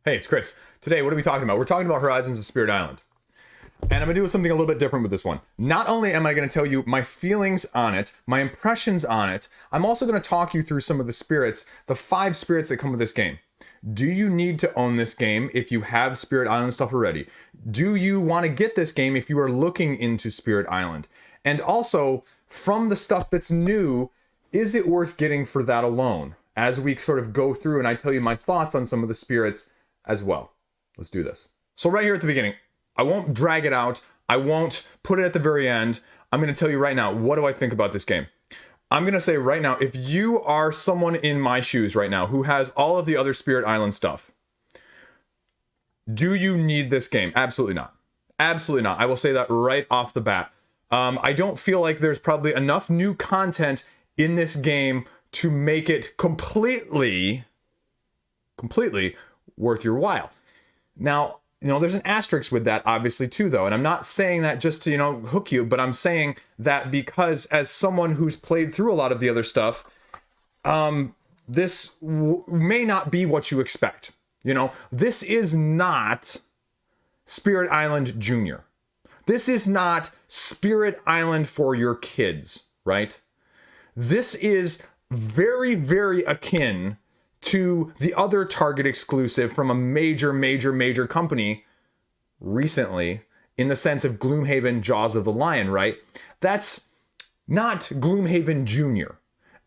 Hey, it's Chris. Today, what are we talking about? We're talking about Horizons of Spirit Island. And I'm going to do something a little bit different with this one. Not only am I going to tell you my feelings on it, my impressions on it, I'm also going to talk you through some of the spirits, the 5 spirits that come with this game. Do you need to own this game if you have Spirit Island stuff already? Do you want to get this game if you are looking into Spirit Island? And also, from the stuff that's new, is it worth getting for that alone? As we sort of go through and I tell you my thoughts on some of the spirits as well. Let's do this. So right here at the beginning, I won't drag it out. I won't put it at the very end. I'm going to tell you right now, what do I think about this game? I'm going to say right now, if you are someone in my shoes right now who has all of the other Spirit Island stuff, do you need this game? Absolutely not. Absolutely not. I will say that right off the bat. I don't feel like there's probably enough new content in this game to make it completely worth your while. Now, there's an asterisk with that, obviously, too, though. And I'm not saying that just to, hook you, but I'm saying that because as someone who's played through a lot of the other stuff, this may not be what you expect. This is not Spirit Island Junior. This is not Spirit Island for your kids, right? This is very, very akin to the other Target exclusive from a major company recently, in the sense of Gloomhaven Jaws of the Lion, right? That's not Gloomhaven Jr.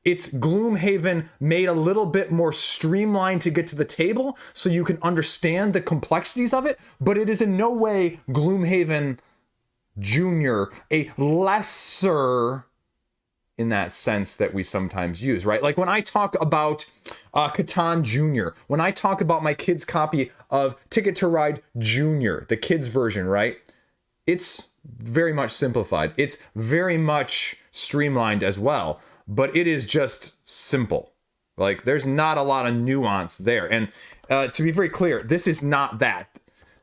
It's Gloomhaven made a little bit more streamlined to get to the table so you can understand the complexities of it, but it is in no way Gloomhaven Jr., a lesser in that sense that we sometimes use, right? Like when I talk about Catan Jr., when I talk about my kid's copy of Ticket to Ride Jr., the kids version, right? It's very much simplified. It's very much streamlined as well, but it is just simple. Like there's not a lot of nuance there. And to be very clear, this is not that.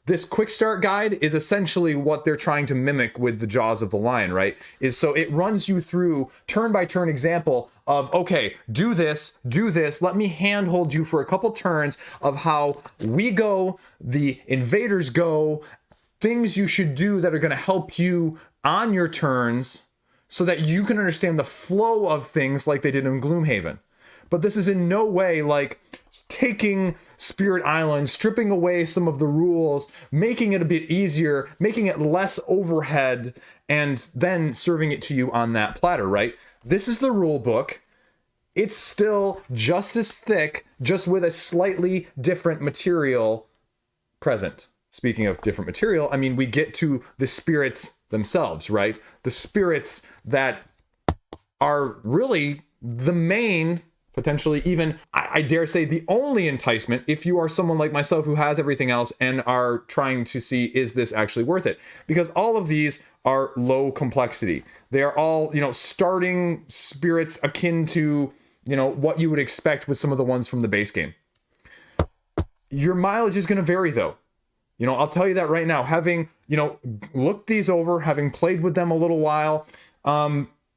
This quick start guide is essentially what they're trying to mimic with the Jaws of the Lion, right? Is so it runs you through turn-by-turn example of, okay, do this, let me handhold you for a couple turns of how we go, the invaders go, things you should do that are going to help you on your turns so that you can understand the flow of things like they did in Gloomhaven. But this is in no way like taking Spirit Island, stripping away some of the rules, making it a bit easier, making it less overhead, and then serving it to you on that platter, right? This is the rule book. It's still just as thick, just with a slightly different material present. Speaking of different material, I mean, we get to the spirits themselves, right? The spirits that are really the main, potentially even, I dare say, the only enticement if you are someone like myself who has everything else and are trying to see, is this actually worth it? Because all of these are low complexity. They are all, starting spirits akin to, what you would expect with some of the ones from the base game. Your mileage is going to vary, though. I'll tell you that right now. Having, looked these over, having played with them a little while,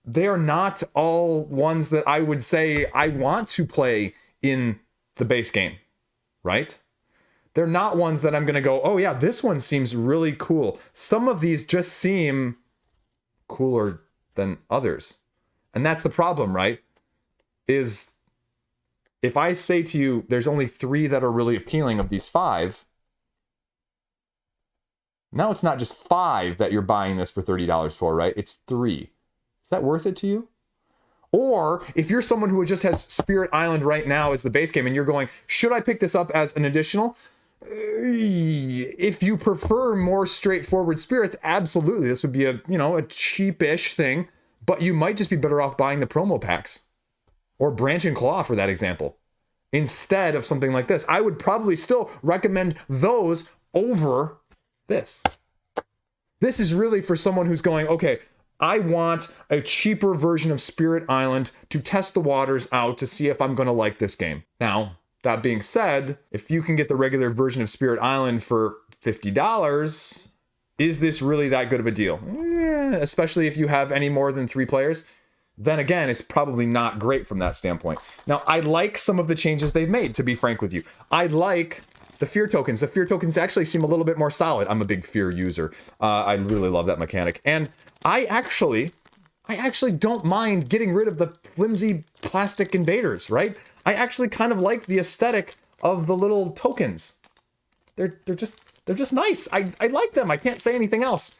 they are not all ones that I would say I want to play in the base game, right? They're not ones that I'm going to go, oh yeah, this one seems really cool. Some of these just seem cooler than others. And that's the problem, right? Is if I say to you, there's only 3 that are really appealing of these 5, now it's not just 5 that you're buying this for $30 for, right? It's 3. Is that worth it to you? Or if you're someone who just has Spirit Island right now as the base game and you're going, should I pick this up as an additional? If you prefer more straightforward spirits, absolutely. This would be a cheapish thing, but you might just be better off buying the promo packs or Branch and Claw for that example, instead of something like this. I would probably still recommend those over this. This is really for someone who's going, okay, I want a cheaper version of Spirit Island to test the waters out to see if I'm going to like this game. Now, that being said, if you can get the regular version of Spirit Island for $50, is this really that good of a deal? Especially if you have any more than 3 players. Then again, it's probably not great from that standpoint. Now, I like some of the changes they've made, to be frank with you. I like the fear tokens. The fear tokens actually seem a little bit more solid. I'm a big fear user. I really love that mechanic. And I actually don't mind getting rid of the flimsy plastic invaders, right? I actually kind of like the aesthetic of the little tokens. They're just nice. I like them. I can't say anything else.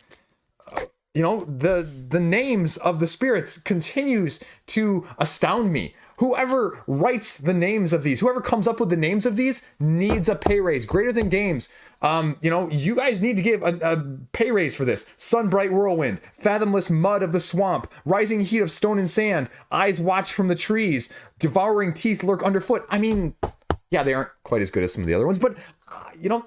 You know, the names of the spirits continues to astound me. Whoever writes the names of these, whoever comes up with the names of these needs a pay raise greater than games. You know, you guys need to give a pay raise for this. Sunbright Whirlwind, Fathomless Mud of the Swamp, Rising Heat of Stone and Sand, Eyes Watch from the Trees, Devouring Teeth Lurk Underfoot. I mean, yeah, they aren't quite as good as some of the other ones, but you know,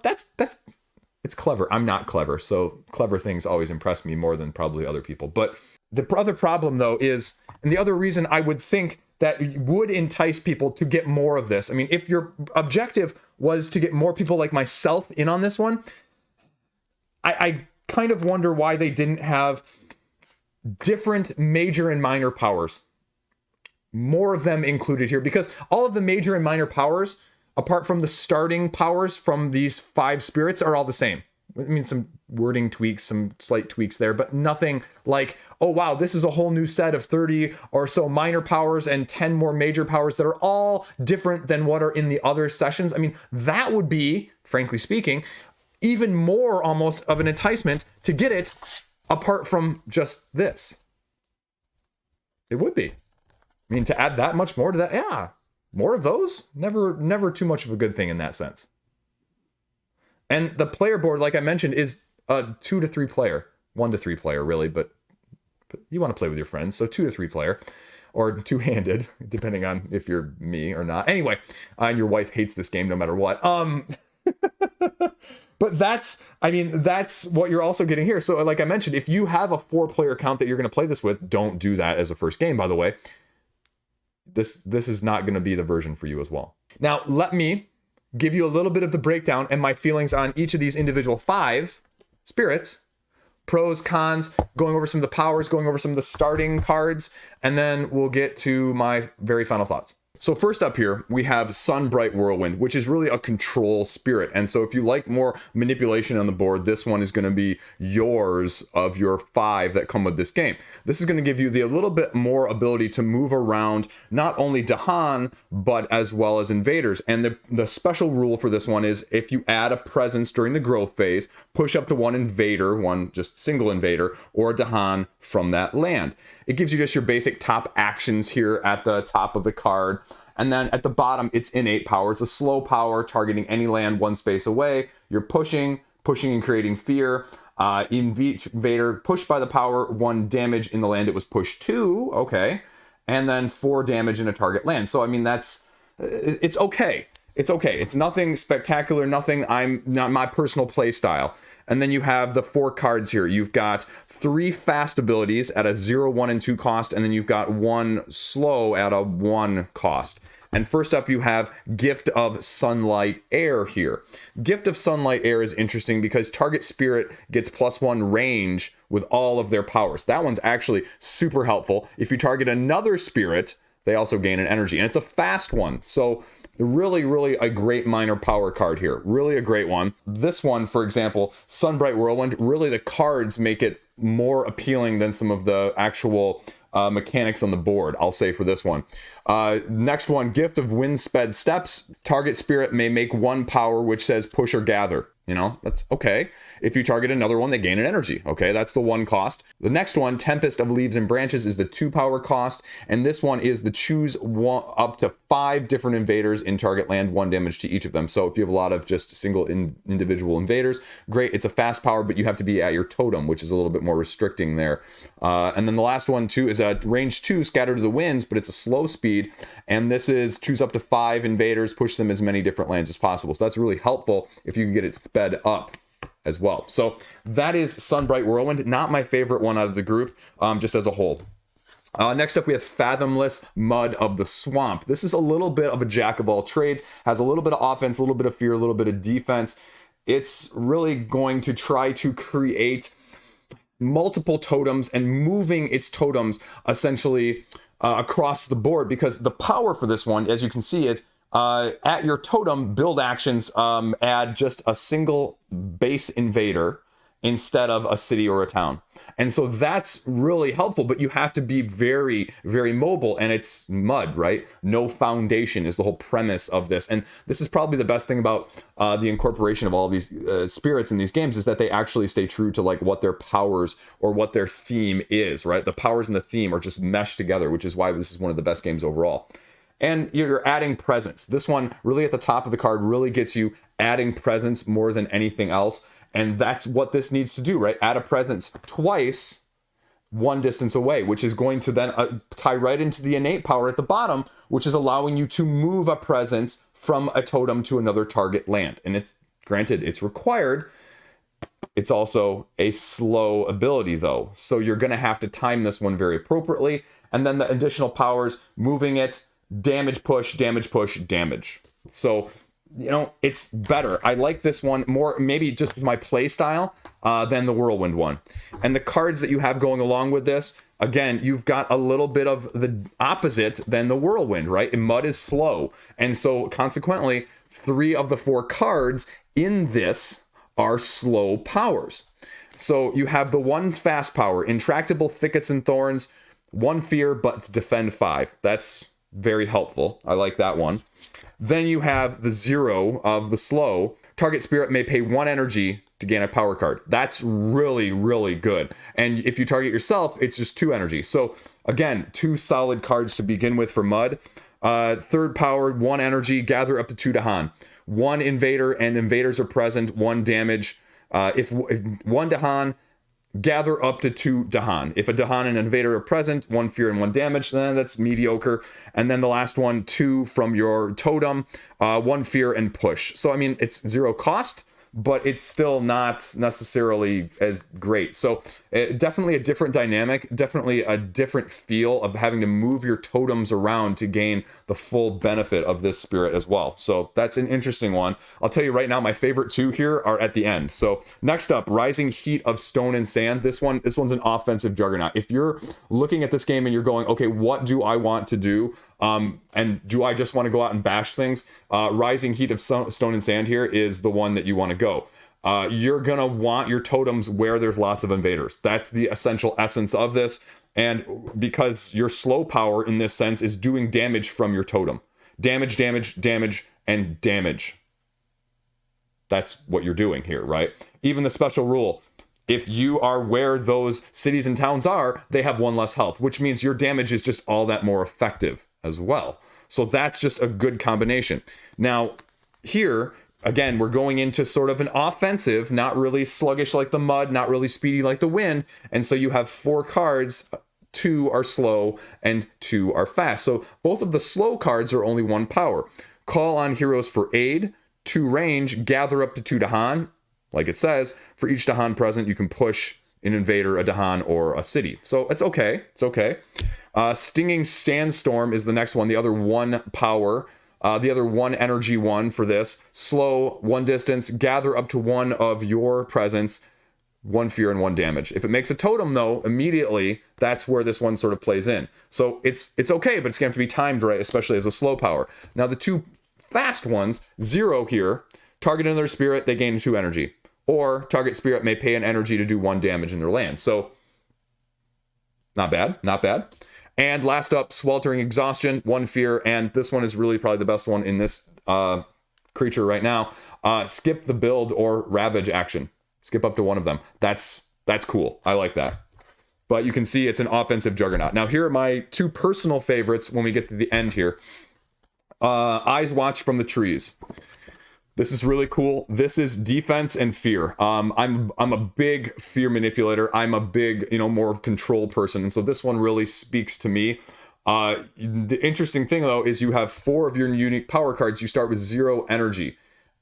it's clever. I'm not clever, so clever things always impress me more than probably other people. But the other problem, though, is, and the other reason I would think that would entice people to get more of this. I mean, if your objective was to get more people like myself in on this one, I kind of wonder why they didn't have different major and minor powers. More of them included here, because all of the major and minor powers, apart from the starting powers from these 5 spirits, are all the same. I mean, some wording tweaks, some slight tweaks there, but nothing like, oh wow, this is a whole new set of 30 or so minor powers and 10 more major powers that are all different than what are in the other sessions. I mean, that would be, frankly speaking, even more almost of an enticement to get it apart from just this. It would be. I mean, to add that much more to that, yeah. More of those? Never too much of a good thing in that sense. And the player board, like I mentioned, is a 2 to 3 player. 1 to 3 player, really, but you want to play with your friends, so 2 to 3 player. Or 2-handed, depending on if you're me or not. Anyway, and your wife hates this game no matter what. But that's what you're also getting here. So like I mentioned, if you have a 4-player count that you're going to play this with, don't do that as a first game, by the way. This is not going to be the version for you as well. Now, let me give you a little bit of the breakdown and my feelings on each of these individual 5 spirits. Pros, cons, going over some of the powers, going over some of the starting cards, and then we'll get to my very final thoughts. So first up here, we have Sunbright Whirlwind, which is really a control spirit. And so if you like more manipulation on the board, this one is going to be yours of your 5 that come with this game. This is going to give you a little bit more ability to move around not only Dahan, but as well as invaders. And the special rule for this one is if you add a presence during the growth phase, push up to 1 invader, 1 just single invader, or a Dahan from that land. It gives you just your basic top actions here at the top of the card. And then at the bottom, it's innate power. It's a slow power targeting any land 1 space away. You're pushing and creating fear. Invader pushed by the power, 1 damage in the land it was pushed to. Okay. And then 4 damage in a target land. So, I mean, it's okay. It's okay. It's nothing spectacular, nothing not my personal play style. And then you have the 4 cards here. You've got 3 fast abilities at a 0, 1, and 2 cost, and then you've got 1 slow at a 1 cost. And first up, you have Gift of Sunlight Air here. Gift of Sunlight Air is interesting because target spirit gets +1 range with all of their powers. That one's actually super helpful. If you target another spirit, they also gain an energy, and it's a fast one. So really a great minor power card here. Really a great one. This one, for example, Sunbright Whirlwind, really the cards make it more appealing than some of the actual mechanics on the board, I'll say, for this one. Next one, Gift of Windsped Steps. Target spirit may make 1 power which says push or gather. You know, that's okay. If you target another one, they gain an energy. Okay, that's the 1 cost. The next one, Tempest of Leaves and Branches, is the 2 power cost. And this one is the choose up to 5 different invaders in target land, 1 damage to each of them. So if you have a lot of just single individual invaders, great. It's a fast power, but you have to be at your totem, which is a little bit more restricting there. And then the last one too is a range 2, Scatter to the Winds, but it's a slow speed. And this is choose up to 5 invaders, push them as many different lands as possible. So that's really helpful if you can get it sped up as well. So that is Sunbright Whirlwind. Not my favorite one out of the group, just as a whole. Next up, we have Fathomless Mud of the Swamp. This is a little bit of a jack of all trades, has a little bit of offense, a little bit of fear, a little bit of defense. It's really going to try to create multiple totems and moving its totems essentially across the board, because the power for this one, as you can see, is at your totem, build actions add just a single base invader instead of a city or a town. And so that's really helpful, but you have to be very, very mobile, and it's mud, right? No foundation is the whole premise of this. And this is probably the best thing about the incorporation of all of these spirits in these games, is that they actually stay true to like what their powers or what their theme is, right? The powers and the theme are just meshed together, which is why this is one of the best games overall. And you're adding presence. This one really at the top of the card really gets you adding presence more than anything else. And that's what this needs to do, right? Add a presence twice, one distance away, which is going to then tie right into the innate power at the bottom, which is allowing you to move a presence from a totem to another target land. And it's granted, it's required. It's also a slow ability though. So you're going to have to time this one very appropriately. And then the additional powers, moving it, damage, push, damage. So, you know, it's better. I like this one more, maybe just my play style than the Whirlwind one. And the cards that you have going along with this, again, you've got a little bit of the opposite than the Whirlwind, right? And mud is slow. And so consequently, 3 of the 4 cards in this are slow powers. So you have the 1 fast power, Intractable Thickets and Thorns, 1 fear, but defend 5. That's very helpful. I like that one. Then you have the 0 of the slow. Target spirit may pay 1 energy to gain a power card. That's really, really good. And if you target yourself, it's just 2 energy. So again, 2 solid cards to begin with for Mud. 3rd power, 1 energy, gather up to 2 Dahan. 1 invader and invaders are present, 1 damage. If 1 Dahan, gather up to 2 Dahan. If a Dahan and an invader are present, 1 fear and 1 damage, then that's mediocre. And then the last one, 2 from your totem, 1 fear and push. So, I mean, it's 0 cost, but it's still not necessarily as great. So definitely a different dynamic, definitely a different feel of having to move your totems around to gain the full benefit of this spirit as well. So that's an interesting one. I'll tell you right now, my favorite 2 here are at the end. So next up, Rising Heat of Stone and Sand. This one's an offensive juggernaut. If you're looking at this game and you're going, okay, what do I want to do? And do I just want to go out and bash things? Rising Heat of Stone and Sand here is the one that you want to go. You're going to want your totems where there's lots of invaders. That's the essential essence of this. And because your slow power in this sense is doing damage from your totem. Damage, and damage. That's what you're doing here, right? Even the special rule, if you are where those cities and towns are, they have 1 less health, which means your damage is just all that more effective as well. So that's just a good combination. Now, here, again, we're going into sort of an offensive, not really sluggish like the Mud, not really speedy like the Wind. And so you have 4 cards, 2 are slow and 2 are fast. So both of the slow cards are only 1 power. Call on heroes for aid, 2 range, gather up to 2 Dahan. Like it says, for each Dahan present, you can push an invader, a Dahan, or a city. So it's okay. It's okay. Stinging Sandstorm is the next one, the other 1 power. The other 1 energy 1 for this. Slow, 1 distance, gather up to 1 of your presence, 1 fear and 1 damage. If it makes a totem, though, immediately, that's where this one sort of plays in. So it's okay, but it's going to have to be timed right, especially as a slow power. Now, the 2 fast ones, 0 here, target another spirit, they gain 2 energy. Or target spirit may pay an energy to do 1 damage in their land. So, not bad, not bad. And last up, Sweltering Exhaustion, 1 fear, and this one is really probably the best one in this creature right now. Skip the build or ravage action. Skip up to 1 of them. That's cool. I like that. But you can see it's an offensive juggernaut. Now, here are my 2 personal favorites when we get to the end here. Eyes Watch from the Trees. This is really cool. This is defense and fear. I'm a big fear manipulator. I'm a big, more control person. And so this one really speaks to me. The interesting thing, though, is you have 4 of your unique power cards. You start with 0 energy.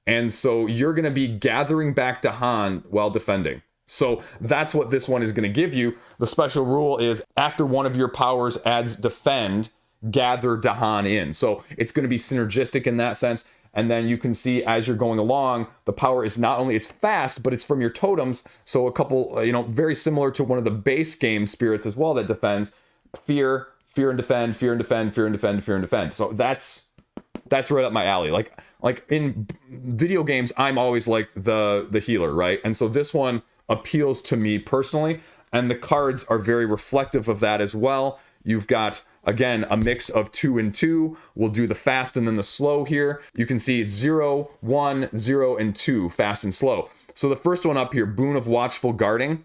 And so you're going to be gathering back Dahan while defending. So that's what this one is going to give you. The special rule is after 1 of your powers adds defend, gather Dahan in. So it's going to be synergistic in that sense. And then you can see as you're going along, the power is not only it's fast, but it's from your totems. So a couple, very similar to one of the base game spirits as well that defends fear and defend, fear and defend, fear and defend, fear and defend. So that's That's right up my alley. Like in video games, I'm always like the healer, right? And so this one appeals to me personally, and the cards are very reflective of that as well. You've got, again, a mix of 2 and 2. We'll do the fast and then the slow here. You can see 0, 1, 0, and 2, fast and slow. So the first one up here, Boon of Watchful Guarding.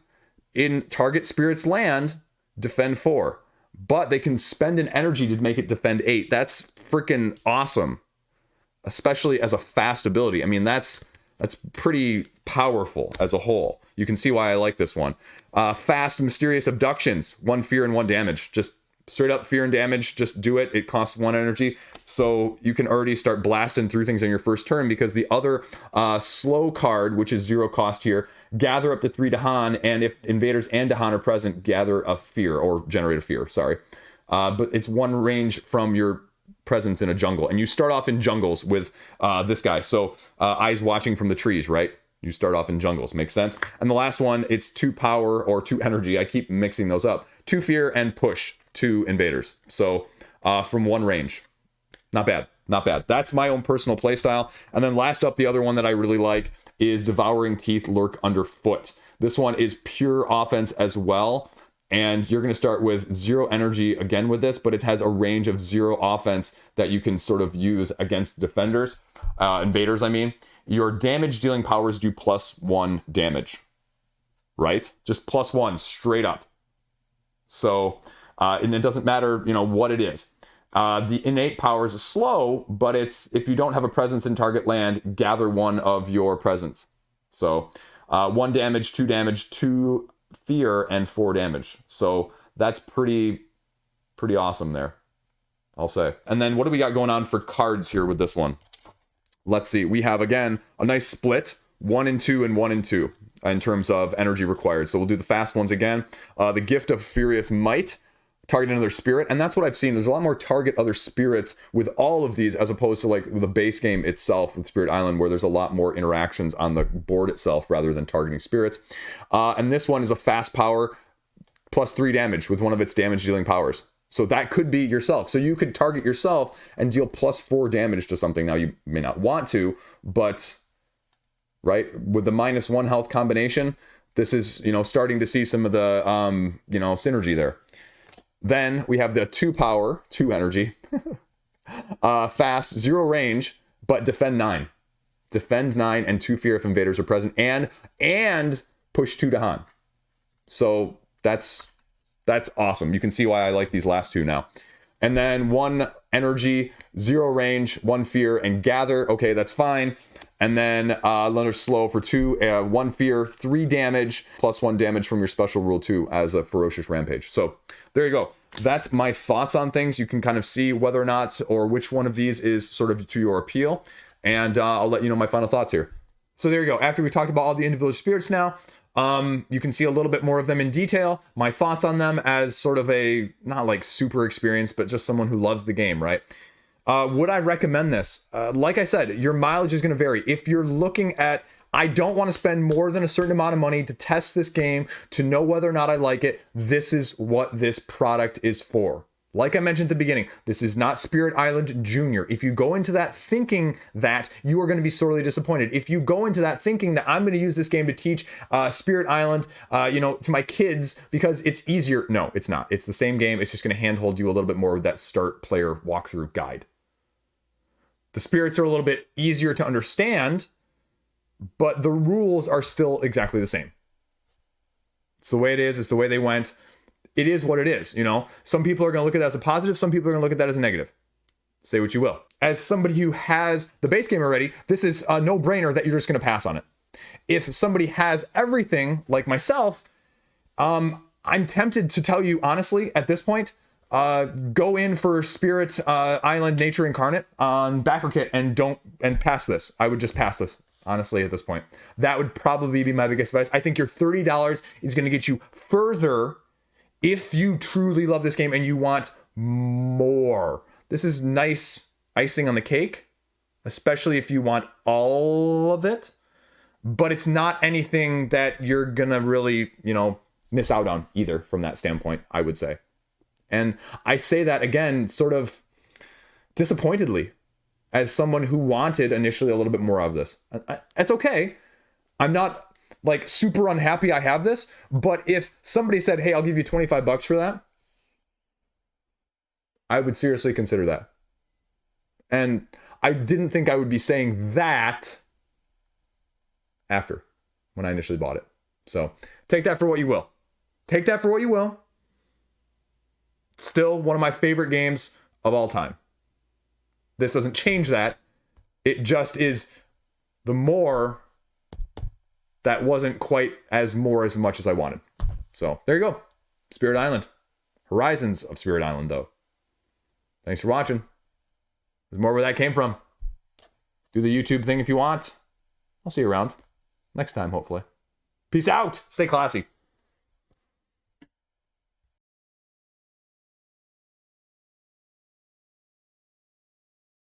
In target spirit's land, defend 4. But they can spend an energy to make it defend 8. That's freaking awesome. Especially as a fast ability. I mean, that's pretty powerful as a whole. You can see why I like this one. Fast, Mysterious Abductions. 1 fear and 1 damage. Just straight up fear and damage. Just do it. It costs 1 energy. So you can already start blasting through things on your first turn, because the other slow card, which is 0 cost here, gather up to 3 Dahan, and if invaders and Dahan are present, gather a fear, or generate a fear, sorry. But it's 1 range from your presence in a jungle, and you start off in jungles with this guy. So eyes watching from the trees, right? You start off in jungles, makes sense. And the last one, it's 2 power or 2 energy. I keep mixing those up. 2 fear and push 2 invaders. So from 1 range, not bad, not bad. That's my own personal playstyle. And then last up, the other one that I really like is Devouring Teeth Lurk Underfoot. This one is pure offense as well. And you're going to start with 0 energy again with this, but it has a range of 0 offense that you can sort of use against defenders, invaders, I mean. Your damage dealing powers do +1 damage, right? Just +1 straight up. So, and it doesn't matter, you know, what it is. The innate powers is slow, but it's, if you don't have a presence in target land, gather 1 of your presence. So 1 damage, 2 damage, 2 fear, and 4 damage. So that's pretty awesome there, I'll say. And then what do we got going on for cards here with this one? Let's see. We have, again, a nice split, 1 and 2 and 1 and 2 in terms of energy required. So we'll do the fast ones again. The Gift of Furious Might, target another spirit. And that's what I've seen. There's a lot more target other spirits with all of these, as opposed to like the base game itself with Spirit Island, where there's a lot more interactions on the board itself rather than targeting spirits. And this one is a fast power +3 damage with one of its damage dealing powers. So that could be yourself. So you could target yourself and deal +4 damage to something. Now you may not want to, but right, with the -1 health combination, this is, you know, starting to see some of the you know, synergy there. Then we have the 2 power, 2 energy, fast, 0 range, but defend 9. Defend 9 and 2 fear if invaders are present, and push 2 Dahan. So that's awesome. You can see why I like these last 2 now. And then 1 energy, 0 range, 1 fear, and gather. Okay, that's fine. And then another slow for 2, 1 fear, 3 damage, +1 damage from your special rule 2 as a ferocious rampage. So there you go. That's my thoughts on things. You can kind of see whether or not, or which one of these is sort of to your appeal. And I'll let you know my final thoughts here. So there you go. After we talked about all the individual spirits now, you can see a little bit more of them in detail. My thoughts on them as sort of a, not like super experienced, but just someone who loves the game, right? Would I recommend this? Like I said, your mileage is going to vary. If you're looking at, I don't want to spend more than a certain amount of money to test this game, to know whether or not I like it, this is what this product is for. Like I mentioned at the beginning, this is not Spirit Island Junior. If you go into that thinking that, you are going to be sorely disappointed. If you go into that thinking that I'm going to use this game to teach Spirit Island, you know, to my kids because it's easier, no, it's not. It's the same game. It's just going to handhold you a little bit more with that start player walkthrough guide. The spirits are a little bit easier to understand, but the rules are still exactly the same. It's the way it is. It's the way they went. It is what it is, you know. Some people are going to look at that as a positive. Some people are going to look at that as a negative. Say what you will. As somebody who has the base game already, this is a no-brainer that you're just going to pass on it. If somebody has everything, like myself, I'm tempted to tell you honestly at this point, go in for Spirit Island Nature Incarnate on backer kit and pass this. I would just pass this, honestly, at this point. That would probably be my biggest advice. I think your $30 is going to get you further if you truly love this game and you want more. This is nice icing on the cake, especially if you want all of it. But it's not anything that you're going to really, you know, miss out on either from that standpoint, I would say. And I say that again, sort of disappointedly, as someone who wanted initially a little bit more of this. It's okay. I'm not like super unhappy I have this, but if somebody said, hey, I'll give you $25 for that, I would seriously consider that. And I didn't think I would be saying that after, when I initially bought it. So take that for what you will. Take that for what you will. Still one of my favorite games of all time. This doesn't change that. It just is the more that wasn't quite as much as I wanted. So there you go. Spirit Island. Horizons of Spirit Island, though. Thanks for watching. There's more where that came from. Do the YouTube thing if you want. I'll see you around next time, hopefully. Peace out. Stay classy.